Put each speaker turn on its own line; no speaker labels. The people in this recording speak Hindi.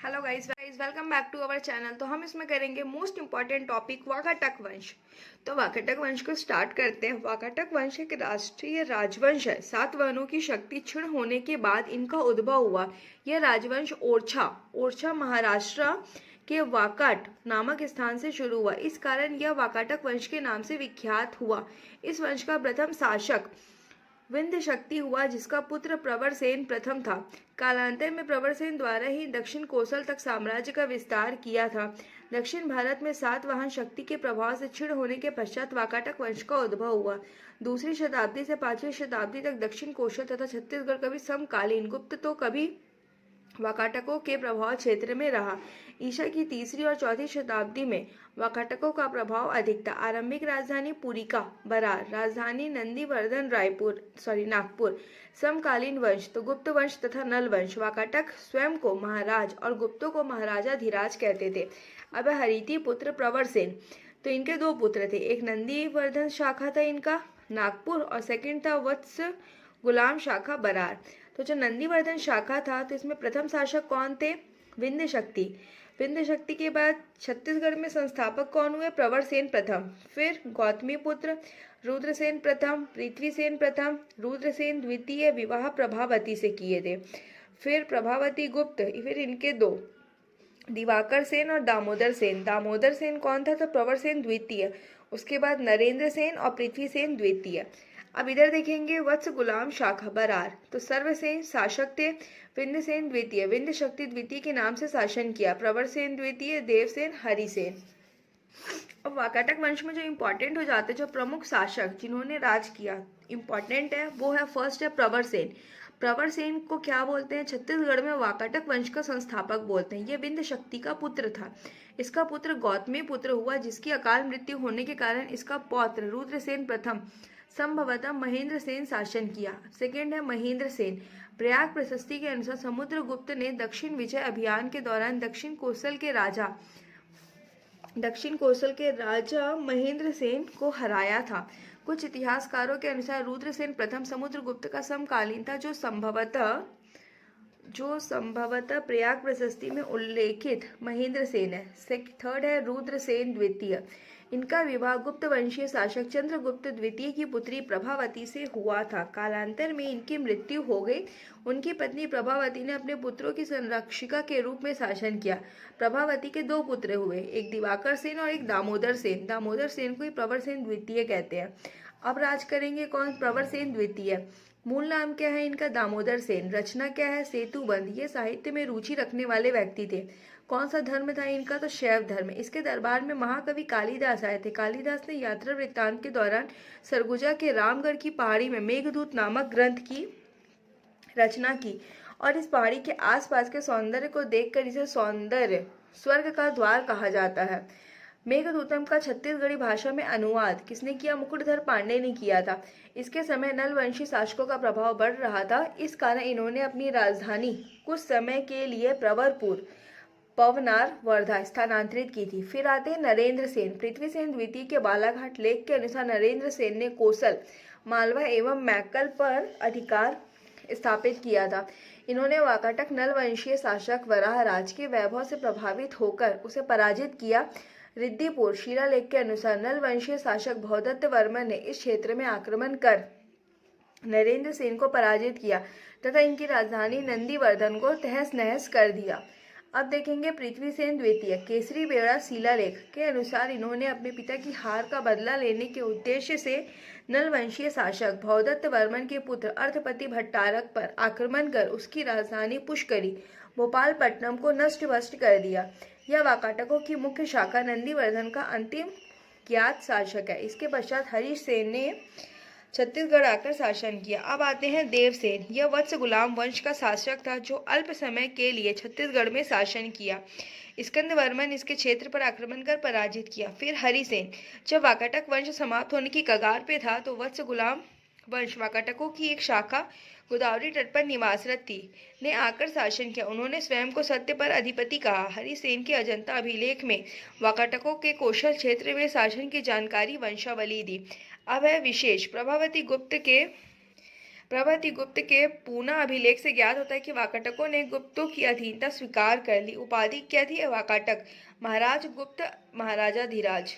Hello guys, welcome back to our channel. तो हम इसमें करेंगे मोस्ट इंपॉर्टेंट टॉपिक वाकाटक वंश। तो वाकाटक वंश को स्टार्ट करते हैं। वाकाटक वंश एक राष्ट्रीय राजवंश है। 7 वर्णों की शक्ति क्षीण होने के बाद इनका उद्भव हुआ। यह राजवंश ओरछा महाराष्ट्र के वाकाट नामक स्थान से शुरू हुआ। इस कारण यह वाकाटक वंश के नाम से विख्यात हुआ। इस वंश का प्रथम शासक विंध्य शक्ति हुआ, जिसका पुत्र प्रवरसेन प्रथम था। कालांतर में प्रवरसेन द्वारा ही दक्षिण कोसल तक साम्राज्य का विस्तार किया था। दक्षिण भारत में सातवाहन शक्ति के प्रभाव से क्षीण होने के पश्चात वाकाटक वंश का उद्भव हुआ। दूसरी शताब्दी से 5वीं शताब्दी तक दक्षिण कोसल तथा छत्तीसगढ़ कभी समकालीन, गुप्त तो कभी वाकाटकों के प्रभाव क्षेत्र में रहा। ईसा की 3री और 4वीं शताब्दी में वाकाटकों का प्रभाव अधिक था। आरंभिक राजधानी पुरिका बरार, राजधानी नंदीवर्धन नागपुर। समकालीन वंश तो गुप्त वंश तथा नल वंश। वाकाटक स्वयं को महाराज और गुप्तों को महाराजा धीराज कहते थे। अब हरिति पुत्र प्रवरसेन, तो इनके 2 पुत्र थे। एक नंदीवर्धन शाखा था इनका नागपुर, और सेकंड था वत्स गुलाम शाखा बरार। तो जो नंदीवर्धन शाखा था, तो इसमें प्रथम शासक कौन थे? विंध्य शक्ति। विंध्य शक्ति के बाद छत्तीसगढ़ में संस्थापक कौन हुए? प्रवरसेन प्रथम। फिर गौतमी पुत्र रुद्रसेन प्रथम, पृथ्वीसेन प्रथम, रुद्रसेन द्वितीय विवाह प्रभावती से किए थे। फिर प्रभावती गुप्त, फिर इनके 2 दिवाकर सेन और दामोदर सेन। दामोदर सेन कौन था? तो प्रवरसेन द्वितीय। उसके बाद नरेंद्र सेन और पृथ्वीसेन द्वितीय। अब इधर देखेंगे वत्स गुलाम शाखा बरार, तो सर्वसेन शासक थे। विंध्यसेन द्वितीय, विंध्य शक्ति द्वितीय के नाम से शासन किया। प्रवरसेन द्वितीय, देवसेन, हरिसेन। अब वाकाटक वंश में जो इंपॉर्टेंट हो जाते हैं, जो प्रमुख शासक जिन्होंने राज किया इंपॉर्टेंट है, वो है फर्स्ट है प्रवरसेन। प्रवरसेन को क्या बोलते हैं? छत्तीसगढ़ में वाकाटक वंश का संस्थापक बोलते हैं। यह विंध्य शक्ति का पुत्र था। इसका पुत्र गौतमी पुत्र हुआ, जिसकी अकाल मृत्यु होने के कारण इसका पौत्र रुद्रसेन प्रथम संभवतः महेंद्र सेन शासन किया। सेकेंड है महेंद्र सेन। प्रयाग प्रशस्ति के अनुसार समुद्रगुप्त ने दक्षिण विजय अभियान के दौरान दक्षिण कोसल के राजा महेंद्र सेन को हराया था। कुछ इतिहासकारों के अनुसार रुद्रसेन प्रथम समुद्रगुप्त का समकालीन था, जो संभवतः प्रयाग प्रशस्ति में उल्लेखित महेंद्र सेन है। थर्ड है रुद्रसेन द्वितीय। इनका विवाह गुप्त वंशीय शासक चंद्रगुप्त द्वितीय की पुत्री प्रभावती से हुआ था। कालांतर में इनकी मृत्यु हो गई। उनकी पत्नी प्रभावती ने अपने पुत्रों की संरक्षिका के रूप में शासन किया। प्रभावती के 2 पुत्र हुए, एक दिवाकर सेन और एक दामोदर सेन। दामोदर सेन को ही प्रवरसेन द्वितीय कहते हैं। अब राज करेंगे कौन? प्रवरसेन द्वितीय। मूल नाम क्या है इनका? दामोदर सेन। रचना क्या है? सेतुबंध। ये साहित्य में रुचि रखने वाले व्यक्ति थे। कौन सा धर्म था इनका? तो शैव धर्म। इसके दरबार में महाकवि कालिदास आए थे। कालिदास ने यात्रा वृत्तांत के दौरान सरगुजा के रामगढ़ की पहाड़ी में मेघदूत नामक ग्रंथ की रचना की, और इस पहाड़ी के आसपास के सौंदर्य को देखकर इसे सौंदर्य स्वर्ग का द्वार कहा जाता है। मेघदूतम का छत्तीसगढ़ी भाषा में अनुवाद किसने किया? मुकुटधर पांडे ने किया था। इसके समय नलवंशी शासकों का प्रभाव बढ़ रहा था। इस कारण इन्होंने अपनी राजधानी कुछ समय के लिए प्रवरपुर पवनार वर्धा स्थानांतरित की थी। फिर आते हैं नरेंद्र सेन। पृथ्वीसेन द्वितीय के बालाघाट लेख के अनुसार नरेंद्र सेन ने कोसल, मालवा एवं मैकल पर अधिकार स्थापित किया था। इन्होंने वाकाटक नलवंशीय शासक वराहराज के वैभव से प्रभावित होकर उसे पराजित किया। रिद्धिपुर शिलालेख के अनुसार नलवंशीय शासक भवदत्त वर्मन ने इस क्षेत्र में आक्रमण कर नरेंद्र सेन को पराजित किया तथा इनकी राजधानी नंदीवर्धन को तहस नहस कर दिया। अब देखेंगे पृथ्वीसेन द्वितीय। केसरी बेड़ा शिलालेख के अनुसार इन्होंने अपने पिता की हार का बदला लेने के उद्देश्य से नलवंशीय शासक भवदत्त वर्मन के पुत्र अर्थपति भट्टारक पर आक्रमण कर उसकी राजधानी पुष्करी भोपालपट्टनम को नष्ट भ्रष्ट कर दिया। यह वाकाटकों की मुख्य शाखा नंदीवर्धन का अंतिम ज्ञात शासक है। इसके पश्चात हरीश सेन ने छत्तीसगढ़ आकर शासन किया। अब आते हैं देवसेन। यह वत्स गुलाम वंश का शासक था, जो अल्प समय के लिए छत्तीसगढ़ में शासन किया। स्कंद वर्मन इसके क्षेत्र पर आक्रमण कर पराजित किया। फिर हरिसेन। जब वाकाटक वंश समाप्त होने की कगार पे था, तो वत्स गुलाम वंश वाकाटकों की एक शाखा गोदावरी तट पर निवासरत थी ने आकर शासन किया। उन्होंने स्वयं को सत्य पर अधिपति कहा। हरिसेन के अजंता अभिलेख में वाकाटकों के कौशल क्षेत्र में शासन की जानकारी वंशावली दी। अब है विशेष। प्रभावती गुप्त के प्रभृति गुप्त के पूना अभिलेख से ज्ञात होता है कि वाकाटकों ने गुप्तों की अधीनता स्वीकार कर ली। उपाधि क्या थी? वाकाटक। महाराज गुप्त, महाराजा धीराज।